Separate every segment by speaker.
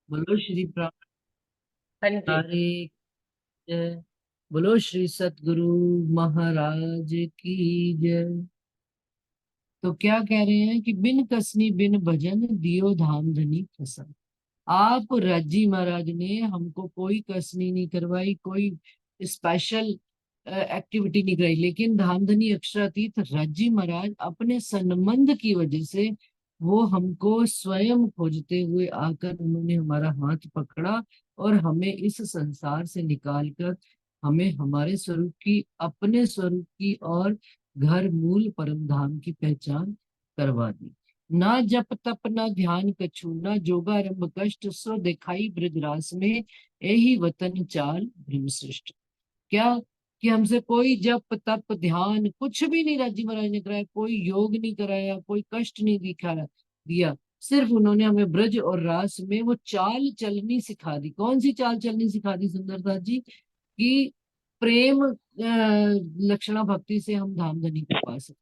Speaker 1: बोलो श्री
Speaker 2: हाँ जी।
Speaker 1: प्राणे जय। बोलो श्री सतगुरु महाराज की जय। तो क्या कह रहे हैं कि बिन कसनी बिन भजन दियो धाम धनी प्रसन्न। आप राजी महाराज ने हमको कोई कसनी नहीं करवाई, कोई स्पेशल एक्टिविटी नहीं कराई, लेकिन धामधनी अक्षरातीत राजी महाराज अपने संबंध की वजह से वो हमको स्वयं खोजते हुए आकर उन्होंने हमारा हाथ पकड़ा और हमें इस संसार से निकालकर हमें हमारे स्वरूप की, अपने स्वरूप की और घर मूल परम धाम की पहचान करवा दी। ना जप तप ना ध्यान कछु, ना जोगारंभ कष्ट, सो दिखाई ब्रजरास में यही वतन चाल भ्रम सृष्ट। क्या कि हमसे कोई जप तप ध्यान कुछ भी नहीं राजी महाराज ने कराया, कोई योग नहीं कराया, कोई कष्ट नहीं दिखाया दिया। सिर्फ उन्होंने हमें ब्रज और रास में वो चाल चलनी सिखा दी। कौन सी चाल चलनी सिखा दी सुंदरदास जी? कि प्रेम लक्षणा भक्ति से हम धाम धनी को पा सकते।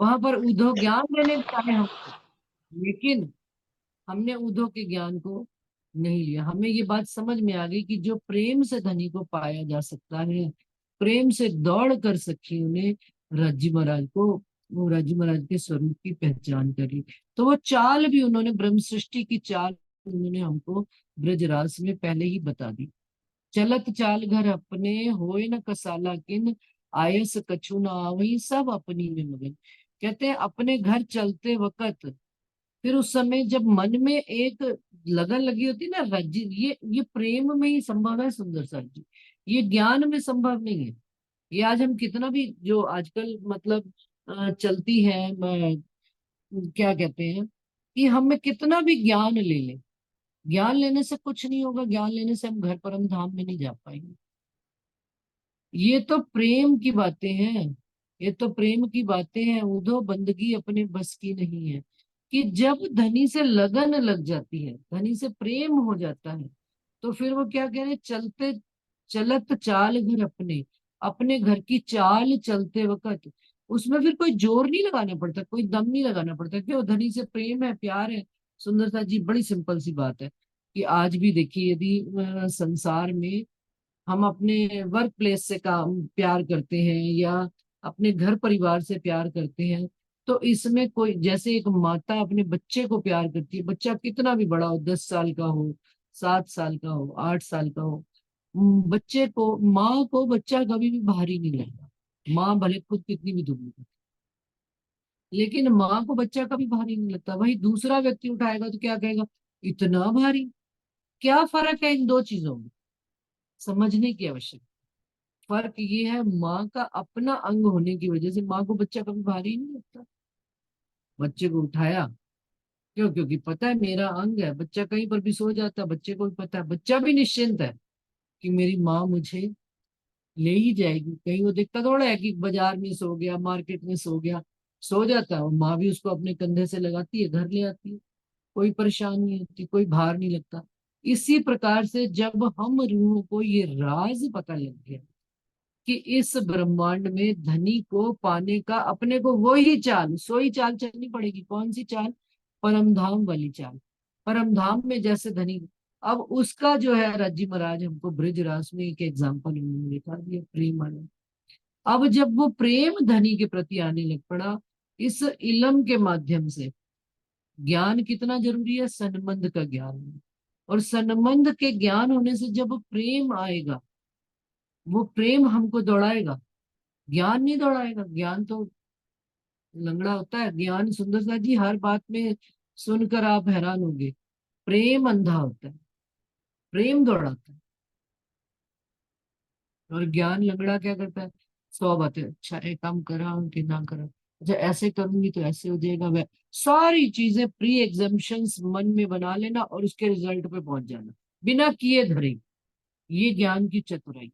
Speaker 1: वहां पर उद्धव ज्ञान देने भी आए हमको, लेकिन हमने उद्धव के ज्ञान को नहीं लिया। हमें ये बात समझ में आ गई कि जो प्रेम से धनी को पाया जा सकता है, प्रेम से दौड़ कर सखी उन्हें राजी महाराज को, वो राजी महाराज के स्वरूप की पहचान करी। तो वो चाल भी उन्होंने, ब्रह्म सृष्टि की चाल उन्होंने हमको ब्रजरास में पहले ही बता दी। चलत चाल घर अपने होए न कसाला किन, आयस कछु न आवई सब अपनी में मगन। कहते हैं अपने घर चलते वक्त, फिर उस समय जब मन में एक लगन लगी होती है ना राज्य, ये प्रेम में ही संभव है सुंदर साथ जी, ये ज्ञान में संभव नहीं है। ये आज हम कितना भी जो आजकल मतलब चलती है क्या कहते हैं कि हमें कितना भी ज्ञान ले लें, ज्ञान लेने से कुछ नहीं होगा। ज्ञान लेने से हम घर परम धाम में नहीं जा पाएंगे। ये तो प्रेम की बातें हैं, ये तो प्रेम की बातें हैं। उधो बंदगी अपने बस की नहीं है। कि जब धनी से लगन लग जाती है, धनी से प्रेम हो जाता है, तो फिर वो क्या कह रहे हैं, चलते चलत चाल घर अपने, अपने घर की चाल चलते वक्त उसमें फिर कोई जोर नहीं लगाना पड़ता, कोई दम नहीं लगाना पड़ता। क्यों? धनी से प्रेम है, प्यार है। सुंदरता जी बड़ी सिंपल सी बात है कि आज भी देखिए, यदि संसार में हम अपने वर्क प्लेस से काम प्यार करते हैं या अपने घर परिवार से प्यार करते हैं, तो इसमें कोई, जैसे एक माता अपने बच्चे को प्यार करती है, बच्चा कितना भी बड़ा हो, 10 साल का हो, 7 साल का हो, 8 साल का हो, बच्चे को, माँ को बच्चा कभी भी भारी नहीं लगता। माँ भले खुद कितनी भी दुबली हो, लेकिन माँ को बच्चा कभी भारी नहीं लगता। वही दूसरा व्यक्ति उठाएगा तो क्या कहेगा, इतना भारी। क्या फर्क है इन दो चीजों में? समझने की आवश्यकता। फर्क ये है, माँ का अपना अंग होने की वजह से माँ को बच्चा कभी भारी नहीं लगता। बच्चे को उठाया, क्यों? क्योंकि पता है मेरा अंग है। बच्चा कहीं पर भी सो जाता है, बच्चे को भी पता है, बच्चा भी निश्चिंत है कि मेरी माँ मुझे ले ही जाएगी। कहीं वो देखता थोड़ा है कि बाजार में सो गया, मार्केट में सो गया, सो जाता है और माँ भी उसको अपने कंधे से लगाती है, घर ले आती है। कोई परेशानी नहीं होती, कोई भार नहीं लगता। इसी प्रकार से जब हम रूह को ये राज पता लग गया कि इस ब्रह्मांड में धनी को पाने का अपने को वही चाल, सोई चाल चलनी पड़ेगी। कौन सी चाल? परम धाम वाली चाल। परम धाम में जैसे धनी, अब उसका जो है राजी महाराज हमको ब्रजरास में एक एग्जाम्पल उन्होंने दिखा दिया, प्रेम वाला। अब जब वो प्रेम धनी के प्रति आने लग पड़ा इस इलम के माध्यम से, ज्ञान कितना जरूरी है, संबंध का ज्ञान। और संबंध के ज्ञान होने से जब प्रेम आएगा, वो प्रेम हमको दौड़ाएगा, ज्ञान नहीं दौड़ाएगा। ज्ञान तो लंगड़ा होता है। ज्ञान, सुंदरता जी, हर बात में सुनकर आप हैरान होंगे। प्रेम अंधा होता है, प्रेम दौड़ाता है। और ज्ञान लंगड़ा क्या करता है? 100 बातें, अच्छा ये काम करा कि ना करा, अच्छा ऐसे करूंगी तो ऐसे हो जाएगा, वह सारी चीजें प्री एग्जम्पशंस मन में बना लेना और उसके रिजल्ट पे पहुंच जाना बिना किए धरे। ये ज्ञान की चतुराई।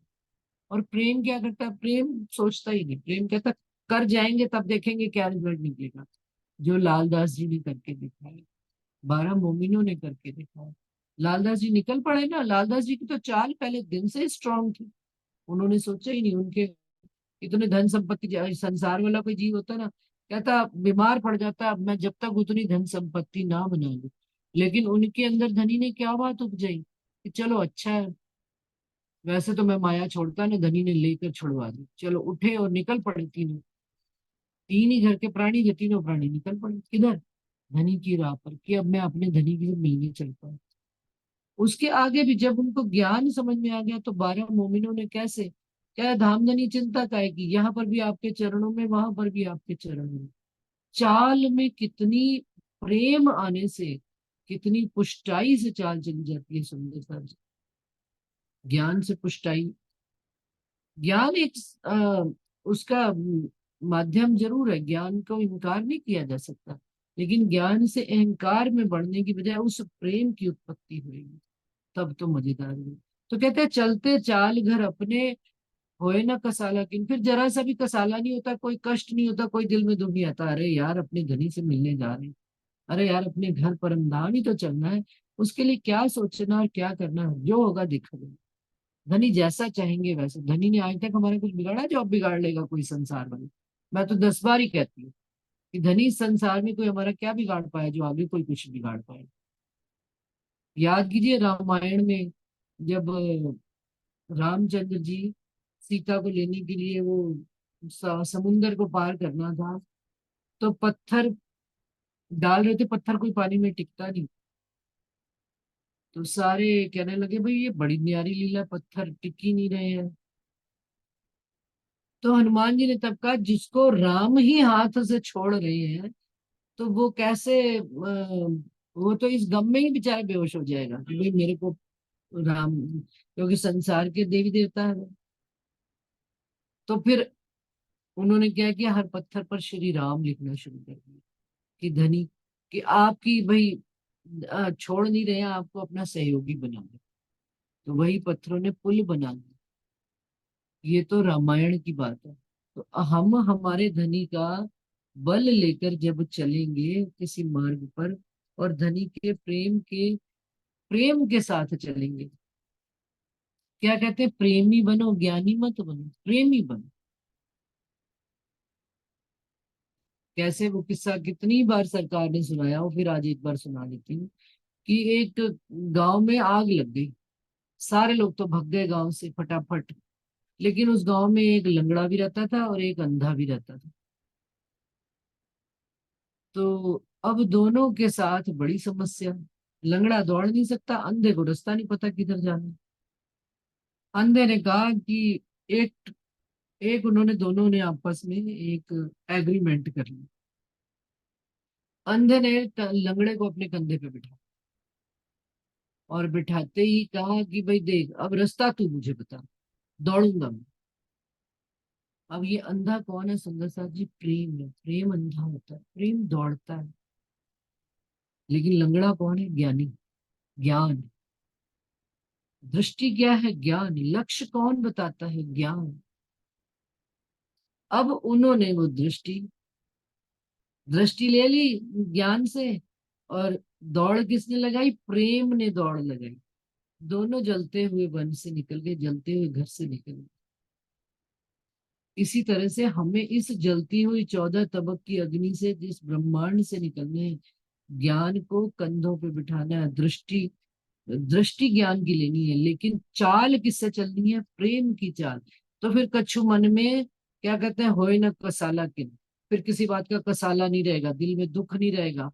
Speaker 1: और प्रेम क्या करता है? प्रेम सोचता ही नहीं। प्रेम कहता है, कर जाएंगे तब देखेंगे क्या रिजल्ट निकलेगा। जो लालदास जी ने करके दिखाया, 12 मोमिनों ने करके दिखाया। लालदास जी निकल पड़े ना। लालदास जी की तो चाल पहले दिन से स्ट्रांग थी। उन्होंने सोचा ही नहीं, उनके इतने धन संपत्ति, संसार वाला कोई जीव होता ना, कहता बीमार पड़ जाता, अब मैं जब तक उतनी धन संपत्ति ना बना लूं, लेकिन उनके अंदर धनी ने क्या बात उपजाई कि चलो अच्छा है, वैसे तो मैं माया छोड़ता ना, धनी ने लेकर छुड़वा दी। चलो उठे और निकल पड़े तीनों। तीन ही घर के प्राणी थे, तीनों प्राणी निकल पड़े किधर? धनी की राह पर, कि अब मैं अपने धनी से मिलने चलता हूँ। उसके आगे भी जब उनको ज्ञान समझ में आ गया तो 12 मोमिनों ने कैसे, क्या धामधनी चिंता का है कि यहाँ पर भी आपके चरणों में, वहां पर भी आपके चरणों में। चाल में कितनी प्रेम आने से, कितनी पुष्टाई से चाल चली जाती है सुंदरता से। ज्ञान से पुष्टाई। ज्ञान एक उसका माध्यम जरूर है, ज्ञान को इनकार नहीं किया जा सकता, लेकिन ज्ञान से अहंकार में बढ़ने की बजाय उस प्रेम की उत्पत्ति हुई, तब तो मजेदार हुई। तो कहते हैं चलते चाल घर अपने, होए ना कसाला किन। फिर जरा सा भी कसाला नहीं होता, कोई कष्ट नहीं होता, कोई दिल में दुख नहीं आता, अरे यार अपने धनी से मिलने जा रहे हैं, अरे यार अपने घर परमधाम ही तो चलना है, उसके लिए क्या सोचना और क्या करना है, जो होगा दिखेगा। धनी जैसा चाहेंगे वैसे। धनी ने आज तक हमारा कुछ बिगाड़ा? जो अब बिगाड़ लेगा कोई संसार वाले। मैं तो 10 बार ही कहती हूँ कि धनी संसार में कोई हमारा क्या बिगाड़ पाया जो आगे कोई कुछ बिगाड़ पाए। याद कीजिए रामायण में, जब रामचंद्र जी सीता को लेने के लिए वो समुंदर को पार करना था, तो पत्थर डाल रहे थे, पत्थर कोई पानी में टिकता नहीं। तो सारे कहने लगे भाई ये बड़ी न्यारी लीला, पत्थर टिक ही नहीं रहे हैं। तो हनुमान जी ने तब कहा जिसको राम ही हाथ से छोड़ रहे हैं, तो वो कैसे वो तो इस गम में ही बेचारा बेहोश हो जाएगा कि भाई मेरे को राम, क्योंकि संसार के देवी देवता है वो। तो फिर उन्होंने क्या किया, हर पत्थर पर श्री राम लिखना शुरू कर दिया कि धनी, कि आपकी भाई छोड़ नहीं रहे हैं, आपको अपना सहयोगी बना दे। तो वही पत्थरों ने पुल बना दिया। ये तो रामायण की बात है। तो हम हमारे धनी का बल लेकर जब चलेंगे किसी मार्ग पर, और धनी के प्रेम के साथ चलेंगे। क्या कहते हैं, प्रेमी बनो ज्ञानी मत बनो, प्रेमी बनो। कैसे वो किस्सा कितनी बार सरकार ने सुनाया हो, फिर आज एक बार सुना देती हूँ। कि एक गांव में आग लग गई, सारे लोग तो भाग गए गांव से फटाफट, लेकिन उस गांव में एक लंगड़ा भी रहता था और एक अंधा भी रहता था। तो अब दोनों के साथ बड़ी समस्या। लंगड़ा दौड़ नहीं सकता, अंधे को रास्ता नहीं पता किधर जाना। अंधे ने कहा कि एक एक उन्होंने, दोनों ने आपस में एक एग्रीमेंट कर ली। अंधे ने लंगड़े को अपने कंधे पे बिठा, और बिठाते ही कहा कि भाई देख अब रास्ता तू मुझे बता, दौड़ूंगा मैं। अब ये अंधा कौन है सुंदर साथ जी? प्रेम है। प्रेम अंधा होता है, प्रेम दौड़ता है। लेकिन लंगड़ा कौन है? ज्ञानी। ज्ञान। दृष्टि क्या है? ज्ञान। लक्ष्य कौन बताता है? ज्ञान। अब उन्होंने वो दृष्टि दृष्टि ले ली ज्ञान से, और दौड़ किसने लगाई? प्रेम ने दौड़ लगाई। दोनों जलते हुए वन से निकल गए, जलते हुए घर से निकल गए। इसी तरह से हमें इस जलती हुई 14 तबक की अग्नि से, जिस ब्रह्मांड से निकलने हैं, ज्ञान को कंधों पे बिठाना है। दृष्टि दृष्टि ज्ञान की लेनी है, लेकिन चाल किससे चलनी है? प्रेम की चाल। तो फिर कछु मन में, क्या कहते हैं, होए न कसाला किन। फिर किसी बात का कसाला नहीं रहेगा, दिल में दुख नहीं रहेगा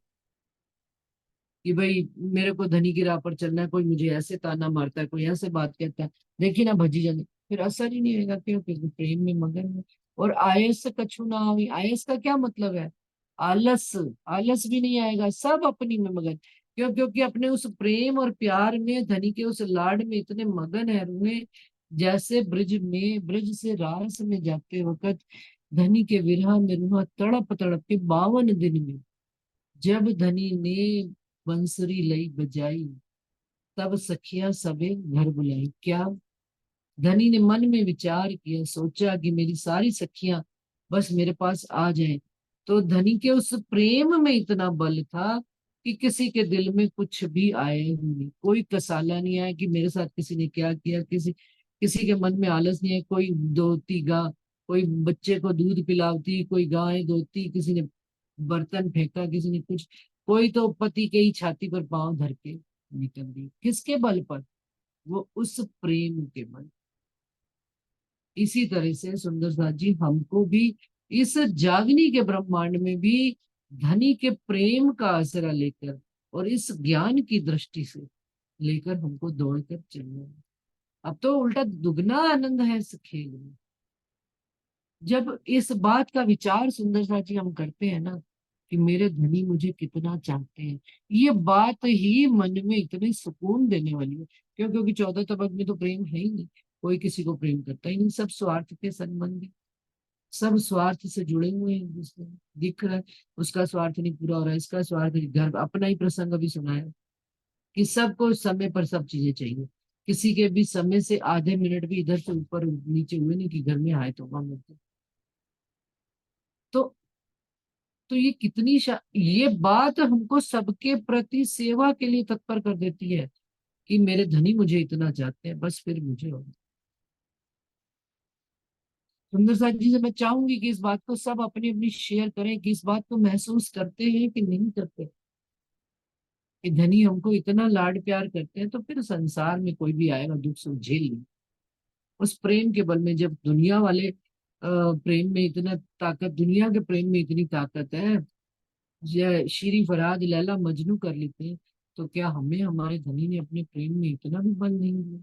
Speaker 1: कि भाई मेरे को धनी की राह पर चलना है, कोई मुझे ऐसे ताना मारता है, कोई ऐसे बात कहता है, देखी ना भजी जाने। फिर असर ही नहीं होगा, क्यों? क्योंकि प्रेम में मगन है। और आयस कछु ना आवी। आयस का क्या मतलब है? आलस। आलस भी नहीं आएगा, सब अपनी में मगन। क्यों? क्योंकि अपने उस प्रेम और प्यार में, धनी के उस लाड में इतने मगन है रुए, जैसे ब्रिज से रास में जाते वक्त धनी के विरह में रुआ तड़प तड़प के 52 दिन में, जब धनी ने बंसुरी लई बजाई, तब सखियां सबे घर बुलाई। क्या? धनी ने मन में विचार किया, सोचा कि मेरी सारी सखियां बस मेरे पास आ जाएं। तो धनी के उस प्रेम में इतना बल था कि किसी के दिल में कुछ भी आए ही नहीं, कोई कसाला नहीं आया कि मेरे साथ किसी ने क्या किया। किसी किसी के मन में आलस नहीं है। कोई दोती गा, कोई बच्चे को दूध पिलाती, कोई गाय दोती, किसी ने बर्तन फेंका, किसी ने कुछ। कोई तो पति के ही छाती पर पांव धर के निकल गई, किसके बल पर? वो उस प्रेम के बल। इसी तरह से सुंदर साथ जी हमको भी इस जागनी के ब्रह्मांड में भी धनी के प्रेम का आसरा लेकर और इस ज्ञान की दृष्टि से लेकर हमको दौड़कर चलना है। अब तो उल्टा दुगना आनंद है इस खेल में। जब इस बात का विचार सुंदर साथ जी हम करते हैं ना कि मेरे धनी मुझे कितना चाहते हैं, ये बात ही मन में इतने सुकून देने वाली है। क्यों? क्योंकि 14 तबक में तो प्रेम है ही नहीं। कोई किसी को प्रेम करता ही नहीं, सब स्वार्थ के संबंधी, सब स्वार्थ से जुड़े हुए हैं एक दूसरे में। दिख रहा है उसका स्वार्थ नहीं पूरा हो रहा है, इसका स्वार्थ नहीं। घर अपना ही प्रसंग अभी सुना है कि सबको समय पर सब चीजें चाहिए। किसी के भी समय से आधे मिनट भी इधर से ऊपर नीचे हुए नहीं कि घर में आए तो हम लोग। तो तो ये ये बात हमको सबके प्रति सेवा के लिए तत्पर कर देती है कि मेरे धनी मुझे इतना चाहते हैं, बस फिर मुझे और। सुंदर साथ जी से मैं चाहूंगी कि इस बात को सब अपनी अपनी शेयर करें कि इस बात को महसूस करते हैं कि नहीं करते कि धनी हमको इतना लाड प्यार करते हैं, तो फिर संसार में कोई भी आएगा दुख सुख झेल लें। उस प्रेम के बल में, जब दुनिया वाले प्रेम में इतना ताकत, दुनिया के प्रेम में इतनी ताकत है, ये श्री फरहाद लैला मजनू कर लेते हैं, तो क्या हमें हमारे धनी ने अपने प्रेम में इतना भी बल नहीं दिया?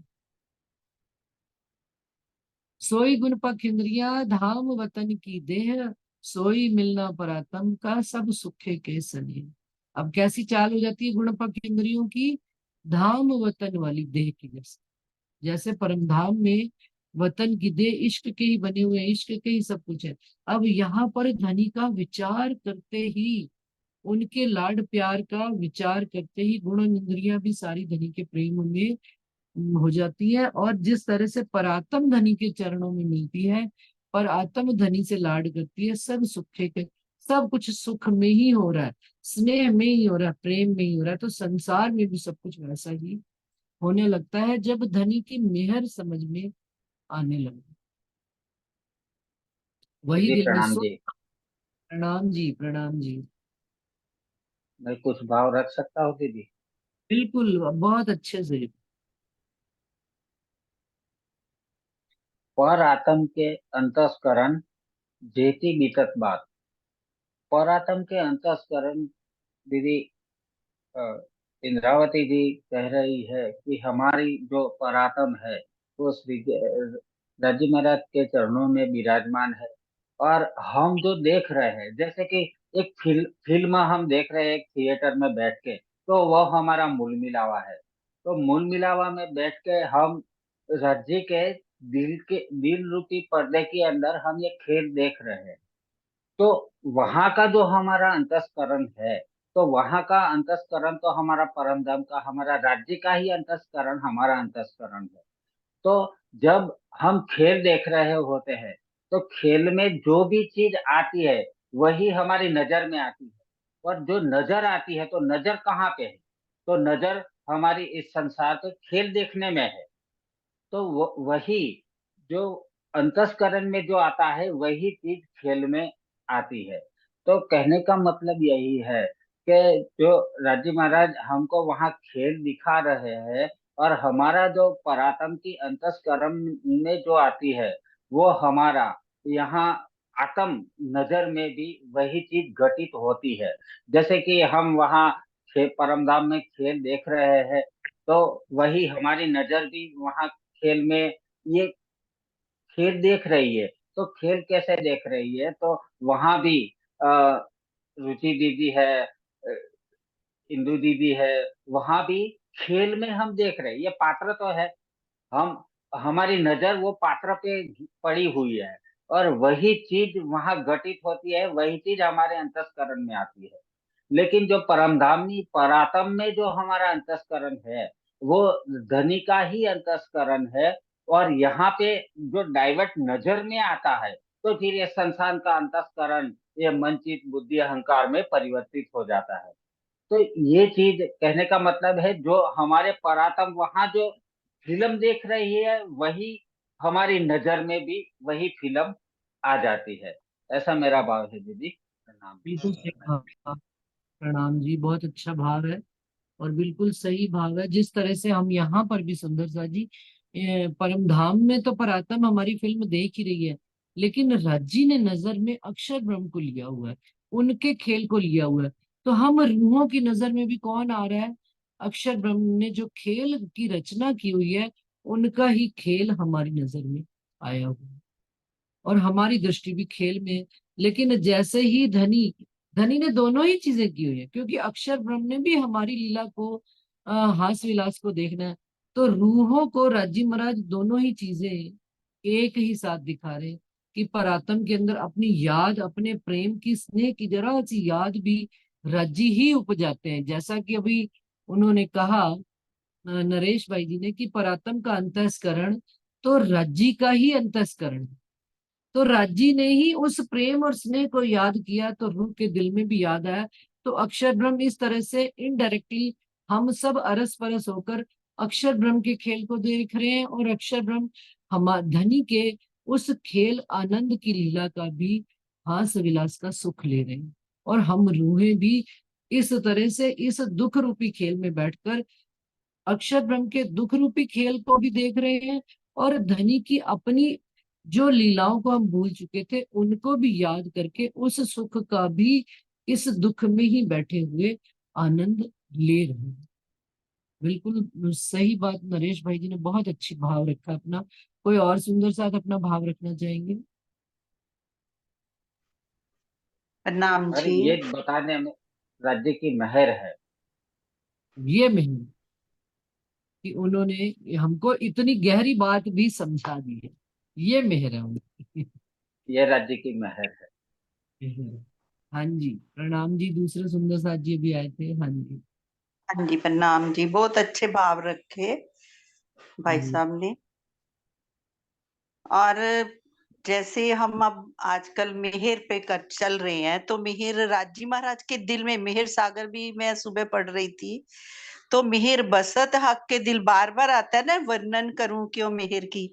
Speaker 1: सोई गुण पख इंद्रिया धाम वतन की देह, सोई मिलना परातम का सब सुखे के सने। अब कैसी चाल हो जाती है गुण पख इंद्रियों की? धाम वतन वाली देह की जैसे। जैसे परम धाम में वतन की देह इश्क के ही बने हुए हैं, इश्क के ही सब कुछ है। अब यहाँ पर धनी का विचार करते ही, उनके लाड प्यार का विचार करते ही गुण इंद्रियां भी सारी धनी के प्रेम में हो जाती है। और जिस तरह से परात्म धनी के चरणों में मिलती है, पर आत्म धनी से लाड करती है, सब सुखे के, सब कुछ सुख में ही हो रहा है, स्नेह में ही हो रहा है, प्रेम में ही हो रहा है। तो संसार में भी सब कुछ वैसा ही होने लगता है जब धनी की मेहर समझ में आने लगे। वही
Speaker 3: दीदी
Speaker 1: दिल में
Speaker 3: प्रणाम
Speaker 1: सो।
Speaker 3: जी।
Speaker 1: प्रणाम जी, प्रणाम जी।
Speaker 3: मैं कुछ भाव रख सकता हूँ दीदी?
Speaker 1: बिल्कुल, बहुत अच्छे से।
Speaker 3: पर आत्म के अंतस्करण जेती बीतत बात। पर आत्म के अंतस्करण दीदी, अ, इंद्रावती जी कह रही है कि हमारी जो परात्म है वो रज्जु महाराज के चरणों में विराजमान है। और हम जो देख रहे हैं, जैसे कि एक फिल्म हम देख रहे हैं एक थिएटर में बैठ के, तो वह हमारा मूल मिलावा है। तो मूल मिलावा में बैठ के हम रज्जु के दिल रूपी पर्दे के अंदर हम ये खेल देख रहे हैं। तो वहां का जो हमारा अंतस्करण है, तो वहां का अंतस्करण तो हमारा परम धाम का, हमारा राज्य का ही अंतस्करण हमारा अंतस्करण है। तो जब हम खेल देख रहे होते हैं, तो खेल में जो भी चीज आती है वही हमारी नजर में आती है। और जो नजर आती है, तो नजर कहाँ पे है? तो नजर हमारी इस संसार के खेल देखने में है। तो वही जो अंतस्करण में जो आता है वही चीज खेल में आती है। तो कहने का मतलब यही है कि जो राज्य महाराज हमको वहाँ खेल दिखा रहे हैं, और हमारा जो परातम की अंतस्करण में जो आती है, वो हमारा यहाँ आत्म नजर में भी वही चीज घटित होती है। जैसे कि हम वहाँ परम धाम में खेल देख रहे हैं, तो वही हमारी नजर भी वहाँ खेल में ये खेल देख रही है। तो खेल कैसे देख रही है? तो वहां भी अ, रुचि दीदी है, इंदु दीदी है, वहां भी खेल में हम देख रहे हैं। ये पात्र तो है, हम हमारी नजर वो पात्र पे पड़ी हुई है, और वही चीज वहां घटित होती है, वही चीज हमारे अंतस्करण में आती है। लेकिन जो परमधामी परातम में जो हमारा अंतस्करण है, वो धनी का ही अंतस्करण है। और यहाँ पे जो डाइवर्ट नजर में आता है, तो फिर ये संसार का अंतस्करण ये मनचित बुद्धि अहंकार में परिवर्तित हो जाता है। तो ये चीज कहने का मतलब है, जो हमारे परातम वहां जो फिल्म देख रही है, वही हमारी नजर में भी वही फिल्म आ जाती है। ऐसा मेरा भाव है दीदी। प्रणाम
Speaker 1: बिल्कुल
Speaker 3: दीदी।
Speaker 1: सही कहा। प्रणाम जी, बहुत अच्छा भाव है और बिल्कुल सही भाव है। जिस तरह से हम यहाँ पर भी सुंदर सा जी, परम धाम में तो परातम हमारी फिल्म देख ही रही है, लेकिन रज्जी ने नजर में अक्षर ब्रह्म को लिया हुआ है, उनके खेल को लिया हुआ है। तो हम रूहों की नजर में भी कौन आ रहा है? अक्षर ब्रह्म ने जो खेल की रचना की हुई है, उनका ही खेल हमारी नजर में आया हुआ है और हमारी दृष्टि भी खेल में है। लेकिन जैसे ही धनी धनी ने दोनों ही चीजें की हुई है, क्योंकि अक्षर ब्रह्म ने भी हमारी लीला को, हास विलास को देखना है। तो रूहों को राजी महाराज दोनों ही चीजें एक ही साथ दिखा रहे हैं कि परात्म के अंदर अपनी याद, अपने प्रेम की, स्नेह की जरा सी याद भी रज्जी ही उपजाते हैं। जैसा कि अभी उन्होंने कहा, नरेश भाई जी ने, कि परात्म का अंतस्करण तो रज्जी का ही अंतस्करण है। तो राजी ने ही उस प्रेम और स्नेह को याद किया, तो रूह के दिल में भी याद आया। तो अक्षर ब्रह्म इस तरह से इनडायरेक्टली हम सब अरस परस होकर अक्षर ब्रह्म के खेल को देख रहे हैं, और अक्षर ब्रह्म हम धनी के उस खेल आनंद की लीला का भी हास विलास का सुख ले रहे हैं। और हम रूहें भी इस तरह से इस दुख रूपी खेल में बैठकर अक्षर ब्रह्म के दुख रूपी खेल को भी देख रहे हैं, और धनी की अपनी जो लीलाओं को हम भूल चुके थे उनको भी याद करके उस सुख का भी इस दुख में ही बैठे हुए आनंद ले रहे हैं। बिल्कुल सही बात, नरेश भाई जी ने बहुत अच्छी भाव रखा अपना। कोई और सुंदर साथ अपना भाव रखना चाहेंगे?
Speaker 2: प्रणाम
Speaker 3: अरे
Speaker 2: जी।
Speaker 3: ये बताने में राज्य की मेहर है।
Speaker 1: ये मेहनत कि उन्होंने हमको इतनी गहरी बात भी समझा दी है, ये मेहर है उनकी।
Speaker 3: ये राज्य की मेहर है।
Speaker 1: हाँ जी, प्रणाम जी। दूसरे सुंदर साथ जी भी आए थे। हाँ जी।
Speaker 2: हाँ जी, प्रणाम जी। बहुत अच्छे भाव रखे भाई
Speaker 1: हम्म,
Speaker 2: साहब ने। और जैसे हम अब आजकल मेहर पे कर चल रहे हैं, तो मेहर राजी महाराज के दिल में मेहर सागर भी मैं सुबह पढ़ रही थी। तो मेहर बसत हक के दिल, बार बार आता है ना, वर्णन करूं क्यों मेहर की।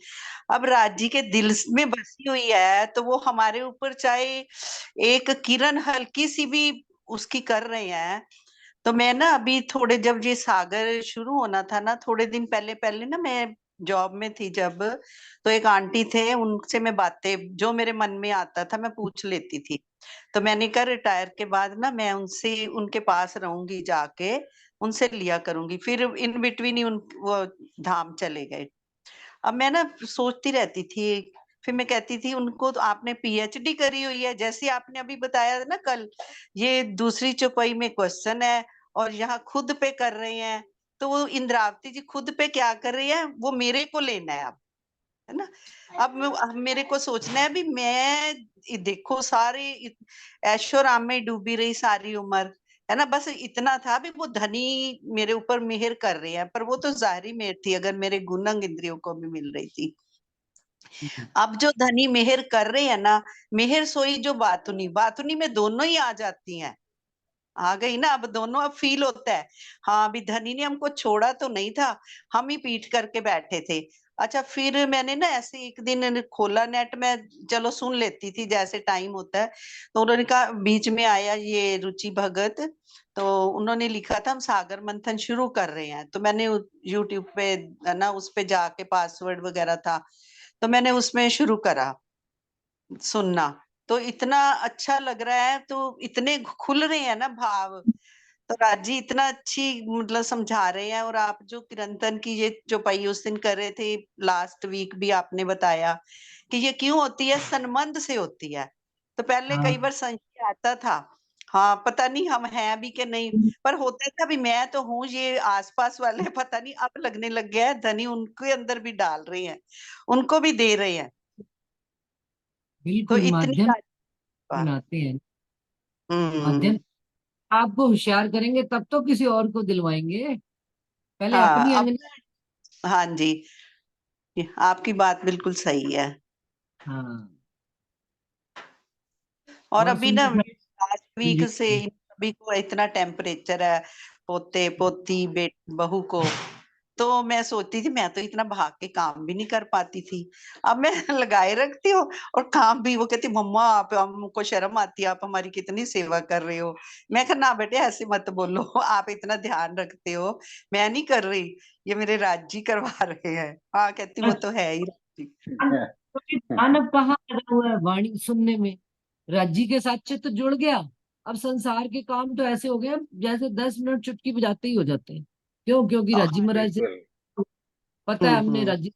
Speaker 2: अब राजी के दिल में बसी हुई है, तो वो हमारे ऊपर चाहे एक किरण हल्की सी भी उसकी कर रहे हैं। तो मैं ना अभी थोड़े, जब ये सागर शुरू होना था ना, थोड़े दिन पहले पहले ना, मैं जॉब में थी जब, तो एक आंटी थे, उनसे मैं बातें जो मेरे मन में आता था मैं पूछ लेती थी। तो मैंने कहा रिटायर के बाद ना मैं उनसे, उनके पास रहूंगी, जाके उनसे लिया करूंगी। फिर इन बिटवीन ही उन वो धाम चले गए। अब मैं ना सोचती रहती थी, फिर मैं कहती थी उनको, तो आपने पीएचडी करी हुई है, जैसे आपने अभी बताया ना कल, ये दूसरी चौपाई में क्वेश्चन है, और यहाँ खुद पे कर रहे हैं। तो वो इंद्रावती जी खुद पे क्या कर रही है, वो मेरे को लेना है अब, है ना। अब मेरे को सोचना है भी, मैं देखो सारी ऐशो आराम में डूबी रही सारी उम्र, है ना। बस इतना था भी वो धनी मेरे ऊपर मेहर कर रहे हैं, पर वो तो जाहिरी मेहर थी, अगर मेरे गुण अंग इंद्रियों को भी मिल रही थी। अब जो धनी मेहर कर रहे हैं ना, मेहर सोई जो बातुनी, बातुनी में दोनों ही आ जाती हैं, आ गई ना। अब दोनों, अब फील होता है, हाँ अभी धनी ने हमको छोड़ा तो नहीं था, हम ही पीट करके बैठे थे। अच्छा, फिर मैंने ना ऐसे एक दिन खोला नेट में, चलो सुन लेती थी जैसे टाइम होता है। तो उन्होंने कहा, बीच में आया ये रुचि भगत, तो उन्होंने लिखा था हम सागर मंथन शुरू कर रहे हैं। तो मैंने यूट्यूब पे ना, उस पे जाके पासवर्ड वगैरह था, तो मैंने उसमें शुरू करा सुनना। तो इतना अच्छा लग रहा है, तो इतने खुल रहे हैं ना भाव। तो राजी इतना अच्छी मतलब समझा रहे हैं। और आप जो किरंतन की ये चौपाई उस दिन कर रहे थे, लास्ट वीक भी आपने बताया कि ये क्यों होती है, संबंध से होती है। तो पहले कई
Speaker 1: हाँ,
Speaker 2: बार संशय आता था, हाँ पता नहीं हम हैं भी कि नहीं, पर होता था भी मैं तो हूँ, ये आसपास वाले पता नहीं। अब लगने लग गया है धनी उनके अंदर भी डाल रहे हैं, उनको भी दे रहे हैं। तो
Speaker 1: बिल्कुल
Speaker 2: इतनी
Speaker 1: माध्यम
Speaker 2: बात।
Speaker 1: बनाते हैं। माध्यम
Speaker 2: हम्म।
Speaker 1: आपको होशियार करेंगे तब तो किसी और को दिलवाएंगे, पहले
Speaker 2: हाँ
Speaker 1: अपनी
Speaker 2: अब,
Speaker 1: अंगना।
Speaker 2: हाँ जी, आपकी बात बिल्कुल सही है।
Speaker 1: हाँ,
Speaker 2: और
Speaker 1: और
Speaker 2: अभी ना
Speaker 1: सुंदर सा।
Speaker 2: लास्ट
Speaker 1: हाँ
Speaker 2: वीक
Speaker 1: जी।
Speaker 2: से इन सभी को इतना टेम्परेचर है, पोते पोती बेट बहू को, तो मैं सोचती थी, मैं तो इतना भाग के काम भी नहीं कर पाती थी। अब मैं लगाए रखती हूँ और काम भी। वो कहती, मम्मा आप, हमको शर्म आती है, आप हमारी कितनी सेवा कर रहे हो। मैं कहा, ना बेटे ऐसे मत बोलो, आप इतना ध्यान रखते हो, मैं नहीं कर रही, ये मेरे राज जी करवा रहे हैं। हाँ, कहती वो तो है ही राज जी।
Speaker 1: तो ये ध्यान अब कहाँ लगा हुआ है वाणी सुनने में? राज्य के साथ चित्त जुड़ गया। अब संसार के काम तो ऐसे हो गए हैं, जैसे 10 मिनट चुटकी बजाते ही हो जाते हैं। क्यों? क्योंकि राज्य महाराज से
Speaker 3: बिल्कुल।
Speaker 1: पता है, हमने
Speaker 2: हम्म।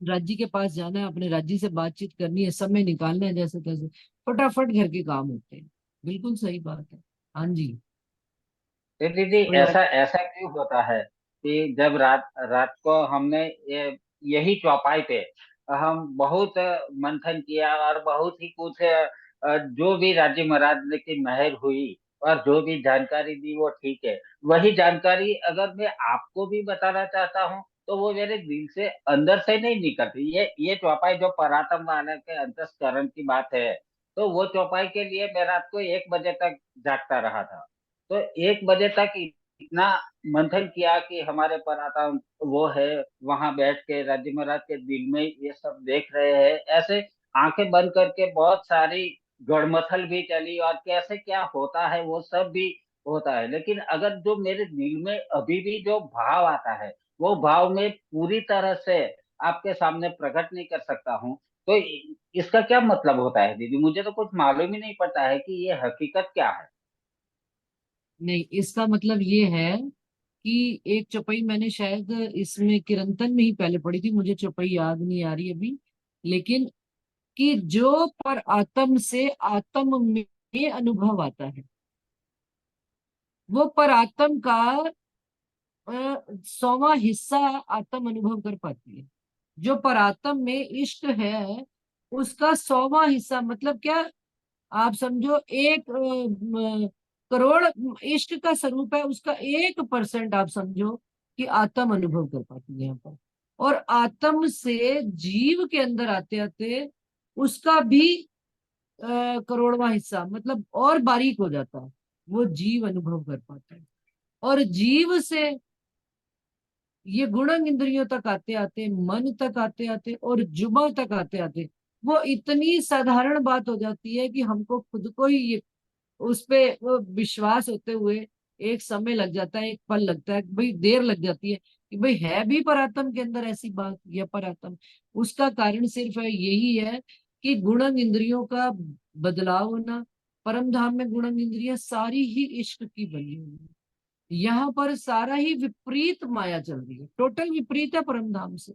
Speaker 1: राज्य के पास जाना है, अपने राज्य से बातचीत करनी है, समय निकालना है, जैसे तैसे फटाफट घर के काम होते हैं। बिल्कुल सही बात है। हाँ जी।
Speaker 3: तो दीदी,
Speaker 1: कोई और?
Speaker 3: ऐसा ऐसा क्यों होता है कि जब रात रात को हमने यही चौपाई पे हम बहुत मंथन किया और बहुत ही कुछ जो भी राज्य महाराज ने की मेहर हुई और जो भी जानकारी दी वो ठीक है। वही जानकारी अगर मैं आपको भी बताना चाहता हूँ तो वो मेरे दिल से अंदर से नहीं निकलती। ये चौपाई जो परातम वाला के अंतस्करण की बात है, तो वो चौपाई के लिए मैं रात को 1 बजे तक जागता रहा था। तो 1 बजे तक इतना मंथन किया कि हमारे पराता वो है, वहां बैठ के राज्य महाराज के दिल में ये सब देख रहे हैं। ऐसे आंखें बंद करके बहुत सारी गड़मथल भी चली और कैसे क्या होता है वो सब भी होता है। लेकिन अगर जो मेरे दिल में अभी भी जो भाव आता है, वो भाव मैं पूरी तरह से आपके सामने प्रकट नहीं कर सकता हूँ। तो इसका क्या मतलब होता है दीदी? मुझे तो कुछ मालूम ही नहीं पड़ता है कि ये हकीकत क्या है।
Speaker 1: नहीं, इसका मतलब ये है कि एक चौपाई मैंने शायद इसमें किरंतन में ही पहले पढ़ी थी, मुझे चौपाई याद नहीं आ रही अभी, लेकिन कि जो पर आत्म से आत्म में अनुभव आता है, वो पर आत्म का 100वां हिस्सा आत्म अनुभव कर पाती है। जो पर आत्म में इष्ट है, उसका 100वां हिस्सा, मतलब क्या, आप समझो 1 करोड़ इष्ट का स्वरूप है, उसका 1% आप समझो कि आत्म अनुभव कर पाती है यहाँ पर। और आत्म से जीव के अंदर आते आते उसका भी करोड़वां हिस्सा, मतलब और बारीक हो जाता है, वो जीव अनुभव कर पाता है। और जीव से ये गुणन इंद्रियों तक आते आते, मन तक आते आते और जुबा तक आते आते, वो इतनी साधारण बात हो जाती है कि हमको खुद को ही ये उस पे वो विश्वास होते हुए एक समय लग जाता है, एक पल लगता है, भाई देर लग जाती है कि भाई है भी परात्म के अंदर ऐसी बात, या परात्म। उसका कारण सिर्फ यही है कि गुणन इंद्रियों का बदलाव होना। परम धाम में गुणन इंद्रियां सारी ही इश्क की बनी हुई है। यहाँ पर सारा ही विपरीत माया चल रही है, टोटल विपरीत है परम धाम से।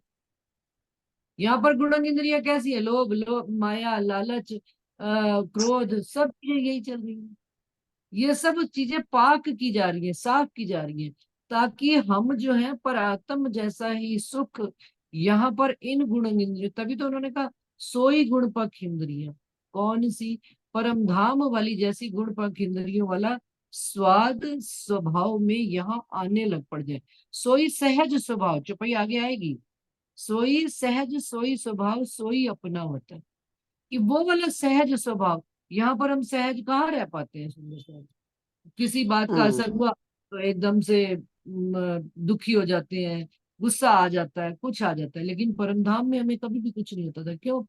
Speaker 1: यहाँ पर गुणन इंद्रियां कैसी है? लोभ, लोभ, माया, लालच, क्रोध, सब चीजें यही चल रही है। ये सब चीजें पाक की जा रही है, साफ की जा रही है, ताकि हम जो है परात्म जैसा ही सुख यहाँ पर इन गुण इंद्रियों, तभी तो उन्होंने कहा सोई गुण पख इंद्रिया। कौन सी? परम धाम वाली जैसी गुण पख इंद्रियों वाला स्वाद स्वभाव में यहाँ आने लग पड़ जाए। सोई सहज स्वभाव, चौपाई आगे आएगी, सोई सहज सोई स्वभाव सोई अपना होता है, कि वो वाला सहज स्वभाव। यहाँ पर हम सहज कहाँ रह पाते हैं? सुंदर सहज, किसी बात का
Speaker 2: हम्म।
Speaker 1: असर हुआ तो एकदम से दुखी हो जाते हैं, गुस्सा आ जाता है, कुछ आ जाता है। लेकिन परमधाम में हमें कभी भी कुछ नहीं होता था। क्यों?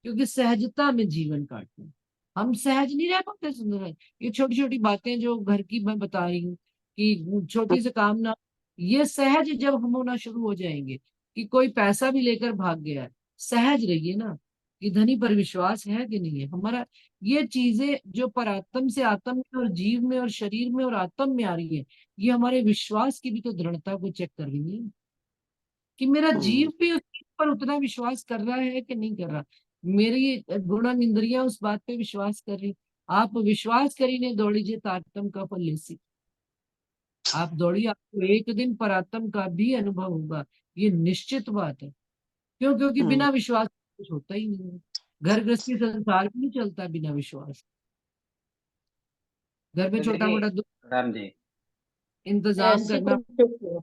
Speaker 1: क्योंकि सहजता में जीवन काटते हैं। हम सहज नहीं रह पाते सुंदर है। ये छोटी छोटी बातें जो घर की मैं बता रही हूँ, कि छोटी से काम ना, ये सहज जब हम होना शुरू हो जाएंगे, कि कोई पैसा भी लेकर भाग गया है, सहज रहिए ना कि धनी पर विश्वास है कि नहीं है हमारा। ये चीजें जो परात्म से आत्म में और जीव में और शरीर में और आत्म में आ रही है, ये हमारे विश्वास की भी तो दृढ़ता को चेक कर रही है, कि मेरा
Speaker 2: हम्म।
Speaker 1: जीव भी उस चीज पर उतना विश्वास कर रहा है कि नहीं कर रहा। मेरी गुणन इंद्रियां उस बात पे विश्वास कर रही। आप विश्वास करीने दौड़ीजे तारतम का फल लेसी। आप दौड़िए, आपको एक दिन परात्म का भी अनुभव होगा, ये निश्चित बात है। क्यों? क्योंकि
Speaker 2: हम्म।
Speaker 1: बिना विश्वास कुछ होता ही नहीं है। घर गृहस्थी संसार भी नहीं चलता बिना विश्वास। घर में
Speaker 3: तो
Speaker 1: छोटा
Speaker 3: दीदी,
Speaker 1: मोटा दुख
Speaker 3: राम जी।
Speaker 1: इंतजाम
Speaker 4: ऐसी
Speaker 1: करना।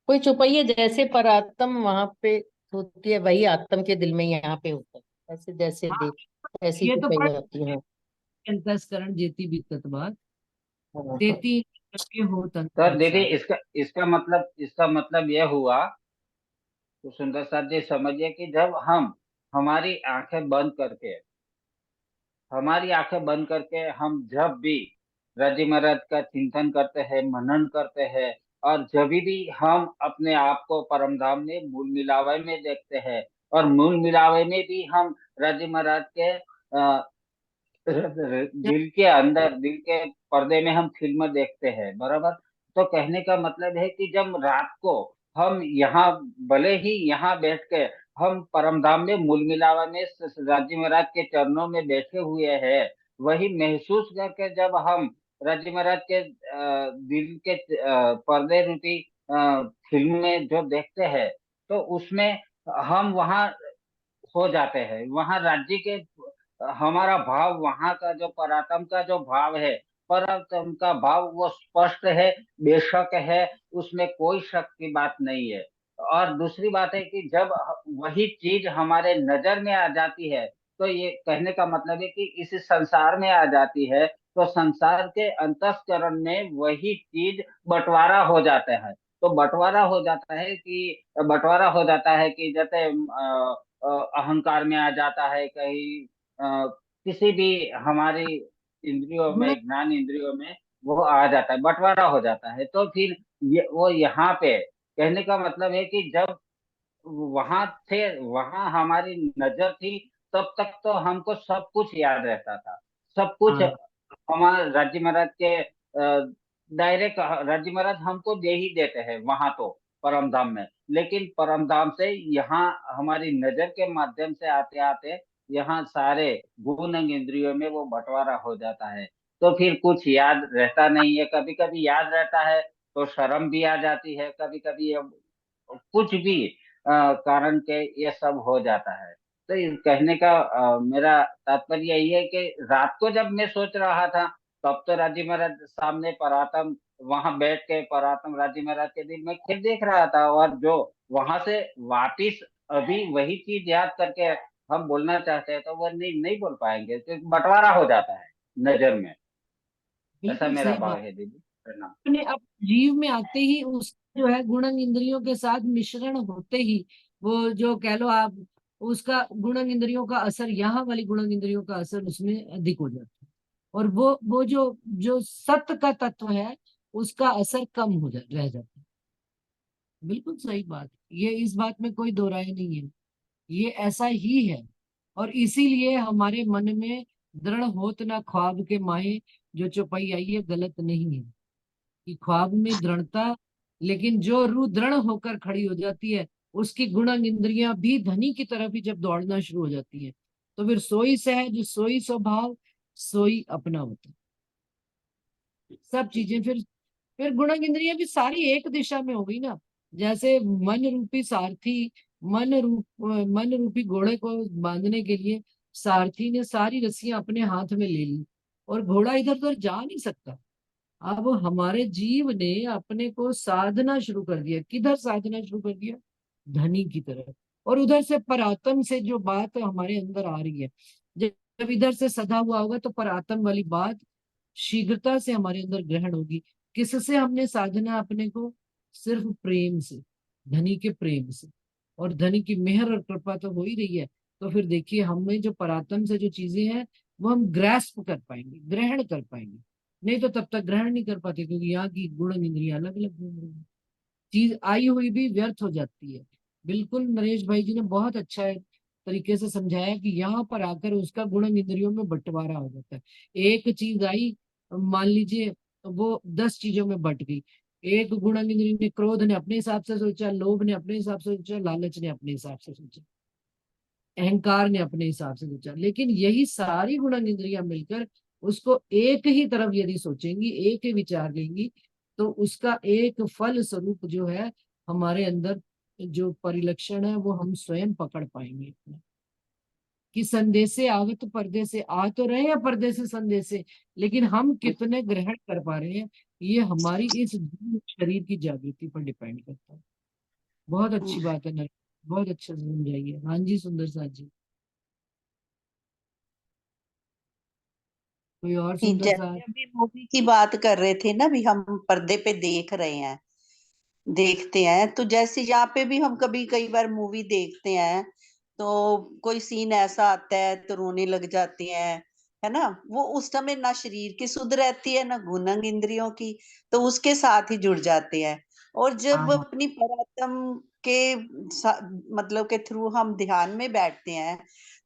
Speaker 4: कोई चौपाई है जैसे पर आत्म वहां पे होती है, वही आत्म के दिल में यहाँ पे होता है, ऐसे जैसे
Speaker 1: हाँ,
Speaker 4: देख ऐसी
Speaker 1: ये तो
Speaker 4: चौपाई
Speaker 1: पढ़
Speaker 4: होती है।
Speaker 1: अंतस्करण जेती बीतत बात,
Speaker 4: हाँ।
Speaker 1: तेती के हो तन
Speaker 3: तो
Speaker 1: तन
Speaker 3: दीदी
Speaker 1: सारे।
Speaker 3: इसका मतलब यह हुआ, तो सुंदर साथ जी समझिए कि जब हम हमारी आंखें बंद करके हमारी आंखें बंद करके हम जब भी रजी महाराज का चिंतन करते हैं, मनन करते हैं, और जब भी हम अपने आप को परम धाम में मूल मिलावे में देखते हैं, और मूल मिलावे में भी हम रजी महाराज के
Speaker 1: जब
Speaker 3: दिल के पर्दे में हम फिल्म देखते हैं, बराबर। तो कहने का मतलब है कि जब रात को हम यहाँ, भले ही यहाँ बैठ के हम परम धाम में मूल मिलावा में राजी महाराज के चरणों में बैठे हुए हैं, वही महसूस करके जब हम राजी महाराज के दिल के पर्दे रूपी फिल्म में जो देखते हैं, तो उसमें हम वहाँ हो जाते हैं, वहाँ राज्य के हमारा भाव, वहाँ का जो परातम का जो भाव है, परातम का भाव वो स्पष्ट है, बेशक है, उसमें कोई शक की बात नहीं है। और दूसरी बात है कि जब वही चीज हमारे नजर में आ जाती है, तो ये कहने का मतलब है कि इस संसार में आ जाती है, तो संसार के अंतस्करण में वही चीज बंटवारा हो जाता है। तो बंटवारा हो जाता है कि जैसे अहंकार में आ जाता है, कहीं किसी भी हमारी इंद्रियों
Speaker 1: गुण,
Speaker 3: में, ज्ञान इंद्रियों में वो आ जाता है, बंटवारा हो जाता है। तो फिर वो यहाँ पे कहने का मतलब है कि जब वहां थे, वहां हमारी नजर थी, तब तक तो हमको सब कुछ याद रहता था, सब कुछ
Speaker 1: हाँ
Speaker 3: हमारे राज्य महाराज के डायरेक्ट राज्य महाराज हमको दे ही देते हैं वहां तो, परम धाम में। लेकिन परम धाम से यहाँ हमारी नजर के माध्यम से आते आते यहाँ सारे गुण इंद्रियों में वो बंटवारा हो जाता है। तो फिर कुछ याद रहता नहीं है, कभी कभी याद रहता है तो शर्म भी आ जाती है, कभी कभी कुछ भी कारण के ये सब हो जाता है। तो ये कहने का मेरा तात्पर्य यही है कि रात को जब मैं सोच रहा था, तब तो राजी महाराज सामने परातम, वहां बैठ के परातम राजी महाराज के दिल में खेल देख रहा था, और जो वहां से वापिस अभी वही चीज याद करके हम बोलना चाहते हैं, तो वो नहीं नहीं बोल पाएंगे, क्योंकि बंटवारा हो जाता है नजर में। ऐसा
Speaker 1: बिल्कुल
Speaker 3: मेरा
Speaker 1: सही
Speaker 3: भाव
Speaker 1: बात।
Speaker 3: है दीदी, प्रणाम।
Speaker 1: अपने अब जीव में आते ही उस जो है गुणन इंद्रियों के साथ मिश्रण होते ही, वो जो कह लो आप, उसका गुणन इंद्रियों का असर, यहाँ वाली गुणन इंद्रियों का असर उसमें अधिक हो जाता है। और वो जो जो सत्य का तत्व है, उसका असर कम रह जाता है। बिल्कुल सही बात, ये इस बात में कोई दो राय नहीं है, ये ऐसा ही है। और इसीलिए हमारे मन में दृढ़ होत ना ख्वाब के माहे, जो चौपाई आई है गलत नहीं है कि ख्वाब में दृढ़ता, लेकिन जो रूह दृढ़ होकर खड़ी हो जाती है, उसकी गुणन इंद्रियां भी धनी की तरफ ही जब दौड़ना शुरू हो जाती है, तो फिर सोई सहज सोई स्वभाव सोई अपना होता है। सब चीजें फिर गुणन इंद्रियां भी सारी एक दिशा में हो गई ना। जैसे मन रूपी सारथी, मन रूपी घोड़े को बांधने के लिए सारथी ने सारी रस्सियां अपने हाथ में ले ली, और घोड़ा इधर उधर जा नहीं सकता। अब हमारे जीव ने अपने को साधना शुरू कर दिया, किधर साधना शुरू कर दिया, धनी की तरफ। और उधर से परात्म से जो बात हमारे अंदर आ रही है, जब जब इधर से सदा हुआ होगा, तो परात्म वाली बात शीघ्रता से हमारे अंदर ग्रहण होगी। किससे हमने साधना अपने को, सिर्फ प्रेम से, धनी के प्रेम से। और धनी की मेहर और कृपा तो हो ही रही है। तो फिर देखिए, हमें जो परात्म से जो चीजें हैं, वो हम ग्रैस्प कर पाएंगे, ग्रहण कर पाएंगे। नहीं तो तब तक ग्रहण नहीं कर पाते, क्योंकि यहाँ की गुण इंद्रियां अलग अलग घूम रही है, चीज आई हुई भी व्यर्थ हो जाती है। बिल्कुल नरेश भाई जी ने बहुत अच्छा तरीके से समझाया कि यहाँ पर आकर उसका गुण इंद्रियों में बंटवारा हो जाता है। एक चीज आई, मान लीजिए, वो 10 चीजों में बट गई। एक गुण इंद्रिय ने, क्रोध ने अपने हिसाब से सोचा, लोभ ने अपने हिसाब से सोचा, लालच ने अपने हिसाब से सोचा, अहंकार ने अपने हिसाब से सोचा। लेकिन यही सारी गुण इंद्रियां मिलकर उसको एक ही तरफ यदि सोचेंगी, एक ही विचार लेंगी, तो उसका एक फल स्वरूप जो है हमारे अंदर जो परिलक्षण है, वो हम स्वयं पकड़ पाएंगे अपना। कि संदेशे आवत पर्दे से, आ तो रहे हैं पर्दे से संदेशे, लेकिन हम कितने ग्रहण कर पा रहे हैं, ये हमारी इस जीव शरीर की जागृति पर डिपेंड करता है। बहुत अच्छी बात है नरेश, बहुत अच्छा समझाइए। हाँ जी सुंदर साथ जी, कोई और
Speaker 2: कि
Speaker 1: सुंदर सा?
Speaker 2: जैसे अभी मूवी की बात कर रहे थे ना, भी हम पर्दे पे देख रहे हैं, देखते हैं, तो जैसे यहाँ पे भी हम कभी कई बार मूवी देखते हैं तो कोई सीन ऐसा आता है तो रोने लग जाते हैं, है ना। वो उस समय ना शरीर की सुध रहती है ना गुणंग इंद्रियों की, तो उसके साथ ही जुड़ जाते हैं। और
Speaker 1: हाँ
Speaker 2: जब
Speaker 1: हाँ
Speaker 2: अपनी पराक्रम के मतलब के थ्रू हम ध्यान में बैठते हैं,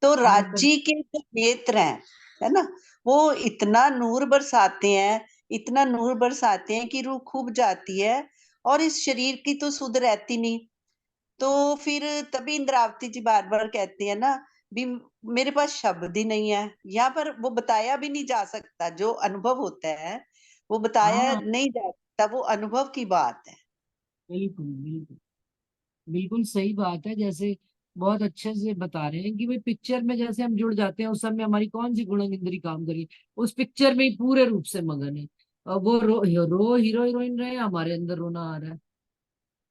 Speaker 2: तो
Speaker 1: हाँ, तब
Speaker 2: राज्य के जो नेत्र हैं, है ना, वो इतना नूर बरसाते हैं, इतना नूर बरसाते हैं कि रूह खूब जाती है, और इस शरीर की तो सुध रहती नहीं। तो फिर तभी इंद्रावती जी बार बार कहती है ना, भी मेरे पास शब्द ही नहीं है। यहाँ पर वो बताया भी नहीं जा सकता, जो अनुभव होता है वो बताया
Speaker 1: हाँ,
Speaker 2: नहीं जा सकता, वो अनुभव की बात है।
Speaker 1: बिल्कुल बिल्कुल। बिल्कुल सही बात है। जैसे बहुत अच्छे से बता रहे हैं कि भाई पिक्चर में जैसे हम जुड़ जाते हैं, उस समय हमारी कौन सी गुणन इंद्री काम करी, उस पिक्चर में ही पूरे रूप से मगन है। और वो रो हीरो हीरोइन रहे, हमारे अंदर रोना आ रहा है।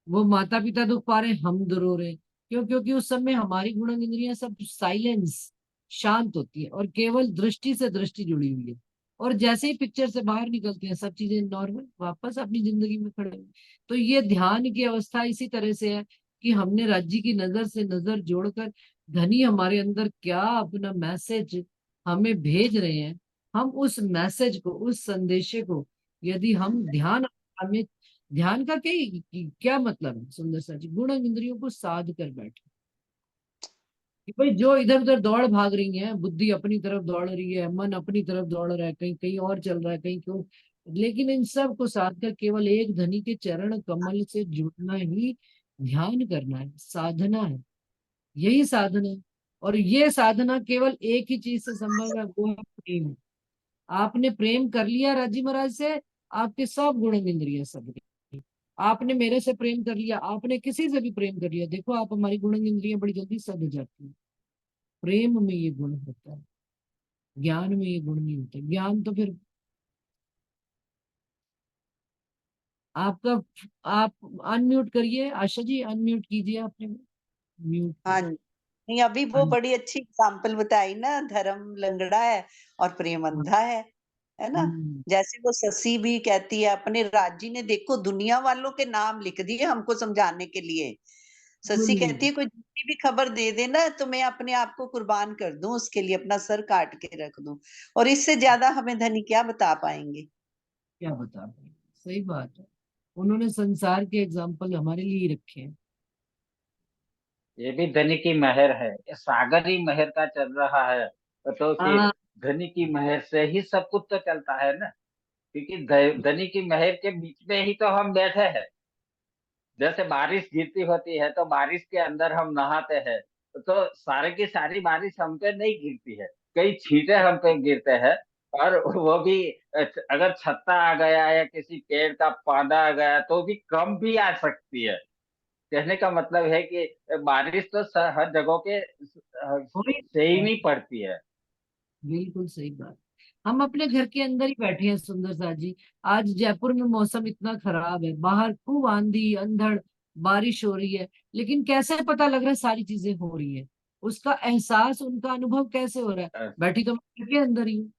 Speaker 1: वो माता पिता दुख पा रहे हैं, हम रो रहे हैं। क्यों? क्योंकि उस समय हमारी गुणन इंद्रियां सब साइलेंस, शांत होती है, और केवल दृष्टि से दृष्टि जुड़ी हुई है। और जैसे ही पिक्चर से बाहर निकलते हैं, सब चीजें नॉर्मल वापस अपनी जिंदगी में खड़े हैं। तो ये ध्यान की अवस्था इसी तरह से है कि हमने राज्य की नजर से नजर जोड़कर, धनी हमारे अंदर क्या अपना मैसेज हमें भेज रहे हैं, हम उस मैसेज को, उस संदेशे को, यदि हम ध्यान, हमें ध्यान का क्या मतलब है सुंदर सा जी? गुण इंद्रियों को साध कर बैठे कि भाई जो इधर उधर दौड़ भाग रही है, बुद्धि अपनी तरफ दौड़ रही है, मन अपनी तरफ दौड़ रहा है, कहीं कहीं और चल रहा है, कहीं क्यों, लेकिन इन सब को साध कर केवल एक धनी के चरण कमल से जुड़ना ही ध्यान करना है, साधना है। यही साधना है। और ये साधना केवल एक ही चीज से संभव है, वो है प्रेम। आपने प्रेम कर लिया राजी महाराज से, आपके सब गुण इंद्रिय सब, आपने मेरे से प्रेम कर लिया, आपने किसी से भी प्रेम कर लिया, देखो आप, हमारी गुणन इंद्रियां बड़ी जल्दी सध जाती है। प्रेम में ये गुण होता है, ज्ञान में ये गुण नहीं होता। ज्ञान तो फिर आपका, आप अनम्यूट करिए आशा जी, अनम्यूट कीजिए आपने, म्यूट
Speaker 2: हाँ
Speaker 1: कीजिए।
Speaker 2: जी। नहीं, अभी वो बड़ी अच्छी एग्जाम्पल बताई ना, धर्म लंगड़ा है और प्रेम अंधा है ना।
Speaker 1: हम्म,
Speaker 2: जैसे वो ससी भी कहती है, अपने राजी ने देखो दुनिया वालों के नाम लिख दिए हमको समझाने के लिए। ससी कहती
Speaker 1: बिल्कुल।
Speaker 2: है कोई झूठी भी खबर दे देना तो मैं अपने आप को कुर्बान कर दूं, उसके लिए अपना सर काट के रख दूं। और इससे ज्यादा हमें धनी क्या बता पाएंगे।
Speaker 1: क्या बता पाए, सही बात है। उन्होंने संसार के एग्जाम्पल हमारे लिए ही रखे हैं।
Speaker 3: ये भी धनी की मेहर है, ये सागर ही मेहर का चल रहा है। तो फिर
Speaker 1: हाँ,
Speaker 3: धनी की मेहर से ही सब कुछ तो चलता है ना। क्योंकि धनी की मेहर के बीच में ही तो हम बैठे हैं। जैसे बारिश गिरती होती है तो बारिश के अंदर हम नहाते हैं, तो सारे की सारी बारिश हम पे नहीं गिरती है, कई छींटे हम पे गिरते हैं। और वो भी अगर छत्ता आ गया या किसी पेड़ का पौधा आ गया तो भी कम भी आ सकती है। कहने का मतलब है कि बारिश तो हर जगह के
Speaker 1: वही
Speaker 3: सेम
Speaker 1: है,
Speaker 3: ही पड़ती है।
Speaker 1: बिल्कुल सही बात। हम अपने घर के अंदर ही बैठे हैं सुंदर सा जी। आज जयपुर में मौसम इतना खराब है, बाहर खूब आंधी अंधड़ बारिश हो रही है, लेकिन कैसे पता लग रहा है सारी चीजें हो रही है? उसका एहसास, उनका अनुभव कैसे हो रहा है?
Speaker 3: अ,
Speaker 1: बैठी तो मैं घर के अंदर ही हूँ,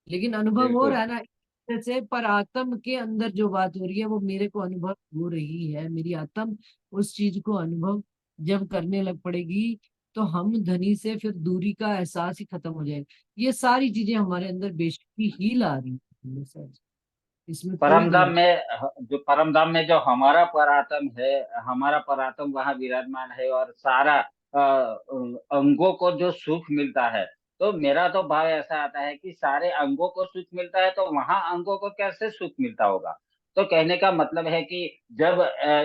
Speaker 1: लेकिन अनुभव हो
Speaker 3: बिल्कुल।
Speaker 1: रहा है ना। जैसे पर आत्म के अंदर जो बात हो रही है, वो मेरे को अनुभव हो रही है। मेरी आत्म उस चीज को अनुभव जब करने लग पड़ेगी, तो हम धनी से फिर दूरी का एहसास ही खत्म हो जाएगा। ये सारी चीजें हमारे अंदर बेशकी ही ला रही है सर, इसमें कोई दो।
Speaker 3: परमधाम में, जो परमधाम में जो हमारा परात्म है, हमारा परात्म वहां विराजमान है, और सारा अंगों को जो सुख मिलता है, तो मेरा तो भाव ऐसा आता है कि सारे अंगों को सुख मिलता है, तो वहां अंगों को कैसे सुख मिलता होगा? तो कहने का मतलब है कि जब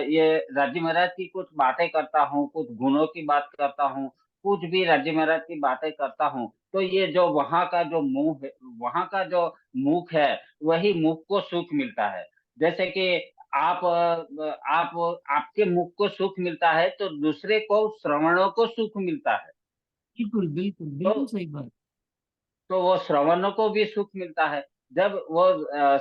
Speaker 3: ये राजी महाराज की कुछ बातें करता हूँ, कुछ गुणों की बात करता हूँ, कुछ भी राजी महाराज की बातें करता हूँ, तो ये जो वहां का जो मुंह है, वहां का जो मुख है, वही मुख को सुख मिलता है। जैसे कि आप आपके मुख को सुख मिलता है तो दूसरे को, श्रवणों को सुख मिलता है।
Speaker 1: बिल्कुल बिल्कुल
Speaker 3: तो
Speaker 1: बिल्कुल सही बात।
Speaker 3: वो श्रवणों को भी सुख मिलता है। जब वो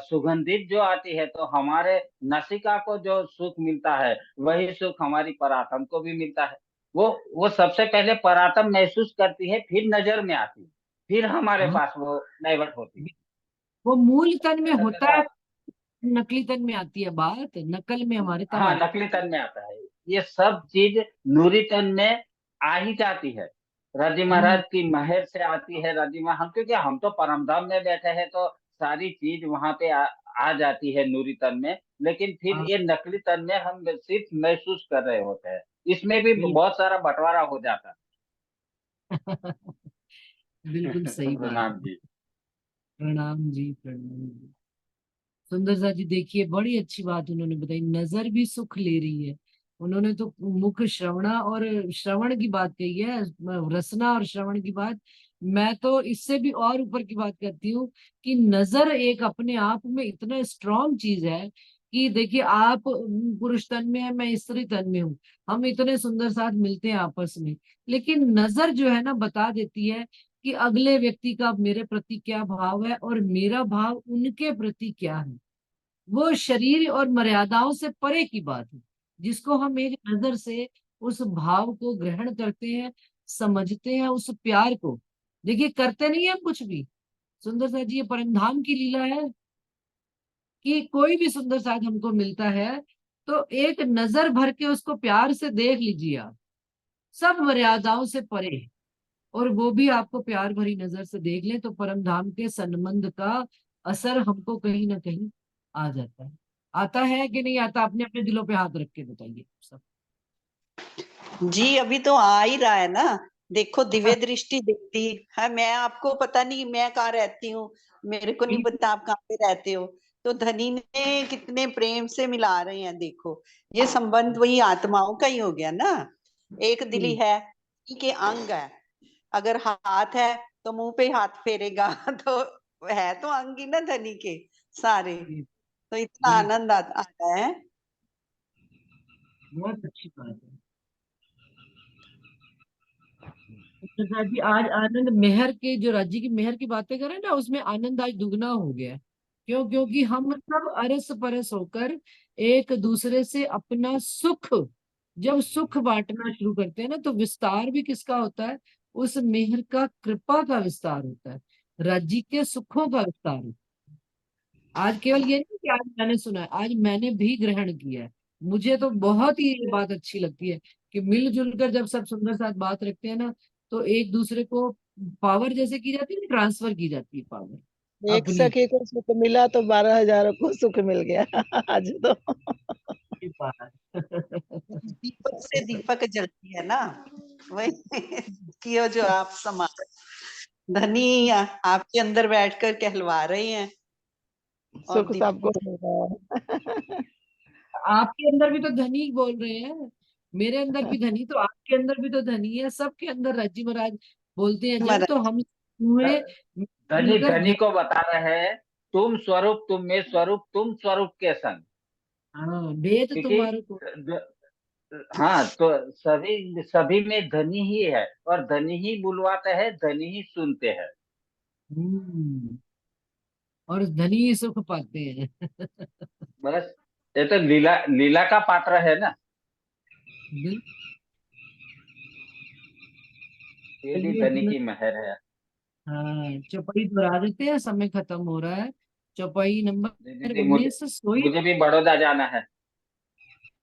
Speaker 3: सुगंधित जो आती है तो हमारे नासिका को जो सुख मिलता है, वही सुख हमारी परातम को भी मिलता है। वो सबसे पहले परातम महसूस करती है, फिर नजर में आती है। फिर हमारे
Speaker 1: हाँ,
Speaker 3: पास वो नैवत होती है।
Speaker 1: वो मूल तन में होता
Speaker 3: अन्यथा
Speaker 1: है, नकली तन में आती है बात, नकल में हमारे तब
Speaker 3: हाँ,
Speaker 1: आती
Speaker 3: नकली तन में आता है। ये सब चीज नूरी तन में आ ही जाती है। राजी
Speaker 1: है।
Speaker 3: महाराज की महर से आती है। राजी महाराज हम, क्योंकि हम तो परमधाम में बैठे हैं, तो सारी चीज वहां पे आ जाती है नूरी तन में। लेकिन फिर
Speaker 1: हाँ,
Speaker 3: ये नकली तन में हम सिर्फ महसूस कर रहे होते हैं। इसमें भी
Speaker 1: बिल्कुल।
Speaker 3: बहुत सारा बंटवारा हो जाता
Speaker 1: बिल्कुल
Speaker 3: है।
Speaker 1: सही बात
Speaker 3: प्रणाम
Speaker 1: है।
Speaker 3: जी।
Speaker 1: प्रणाम जी, प्रणाम जी। सुंदर सा जी, देखिए बड़ी अच्छी बात उन्होंने बताई, नजर भी सुख ले रही है। उन्होंने तो मुख श्रवणा और श्रवण की बात कही है, रसना और श्रवण की बात। मैं तो इससे भी और ऊपर की बात करती हूँ कि नजर एक अपने आप में इतना स्ट्रांग चीज है कि देखिए, आप पुरुष तन में है, मैं स्त्री तन में हूँ, हम इतने सुंदर साथ मिलते हैं आपस में, लेकिन नजर जो है ना बता देती है कि अगले व्यक्ति का मेरे प्रति क्या भाव है और मेरा भाव उनके प्रति क्या है। वो शरीर और मर्यादाओं से परे की बात है, जिसको हम एक नजर से उस भाव को ग्रहण करते हैं, समझते हैं उस प्यार को। देखिए, करते नहीं है हम कुछ भी। सुंदर सा जी, ये परमधाम की लीला है कि कोई भी सुंदर साथ हमको मिलता है तो एक नजर भर के उसको प्यार से देख लीजिए आप, सब मर्यादाओं से परे है। और वो भी आपको प्यार भरी नजर से देख ले तो परम धाम के संबंध का असर हमको कहीं ना कहीं आ जाता है। आता है कि नहीं आता? अपने अपने दिलों पे हाथ रख के बताइए सब।
Speaker 2: जी, अभी तो आ ही रहा है ना। देखो, दिव्य दृष्टि देखती है। मैं आपको पता नहीं मैं कहाँ रहती हूँ, मेरे को नहीं
Speaker 1: बिल्कुल।
Speaker 2: पता आप कहाँ पे रहते हो। तो धनी ने कितने प्रेम से मिला रहे हैं, देखो। ये संबंध वही आत्माओं का ही हो गया ना। एक दिली है के अंग है। अगर हाथ है तो मुंह पे हाथ फेरेगा तो है तो अंग ही ना धनी के सारे। तो इतना
Speaker 1: बिल्कुल,
Speaker 2: आनंद आता है।
Speaker 1: बहुत अच्छी बात है। प्रसाद जी, आज आनंद मेहर के, जो राज्य की मेहर की बातें करें ना, उसमें आनंद आज दुगना हो गया है। क्यों? क्योंकि हम सब अरस परस होकर एक दूसरे से अपना सुख, जब सुख बांटना शुरू करते हैं ना, तो विस्तार भी किसका होता है? उस मेहर का, कृपा का विस्तार होता है, राज्य के सुखों का विस्तार होता है। आज केवल ये नहीं कि आज मैंने सुना है, आज मैंने भी ग्रहण किया है। मुझे तो बहुत ही ये बात अच्छी लगती है कि मिलजुल कर जब सब सुंदर साथ बात रखते हैं ना, तो एक दूसरे को पावर जैसे की जाती है, ट्रांसफर की जाती है पावर
Speaker 5: एक
Speaker 1: अपनी।
Speaker 5: सखी को सुख मिला तो 12,000 को सुख मिल गया। आज तो
Speaker 1: की बात।
Speaker 2: दीपक से दीपक जलती है ना, वही कियो जो आप समा। धनी आपके अंदर बैठकर कहलवा रहे हैं और
Speaker 5: सुख सबको
Speaker 2: दीपक।
Speaker 5: मिल रहा है।
Speaker 1: आपके अंदर भी तो धनी बोल रहे हैं, मेरे अंदर भी धनी, तो आपके अंदर भी तो धनी है, सबके अंदर राज्य महाराज बोलते हैं जब,
Speaker 2: महाराज,
Speaker 1: तो हम हुए
Speaker 3: धनी
Speaker 1: मिलकर
Speaker 3: धनी को बता रहे हैं, तुम स्वरूप तुम में स्वरूप तुम स्वरूप के संग।
Speaker 1: हाँ, भेद
Speaker 3: क्योंकि
Speaker 1: तुम्हारे को।
Speaker 3: हाँ, तो सभी सभी में धनी ही है, और धनी ही बुलवाते हैं, धनी ही सुनते हैं।
Speaker 1: हम्म। और धनी ही सुख पाते हैं।
Speaker 3: बस, ये तो लीला लीला का पात्र है ना।
Speaker 1: बिल्कुल।
Speaker 3: ये भी
Speaker 1: चलिए
Speaker 3: धनी
Speaker 1: सुनो,
Speaker 3: की महर है।
Speaker 1: हाँ, चौपाई दोहरा देते हैं, समय खत्म हो रहा है। चौपाई
Speaker 3: दीदी
Speaker 1: नंबर
Speaker 3: जी, मुझे
Speaker 1: 19, सोई।
Speaker 3: मुझे भी बड़ौदा जाना है।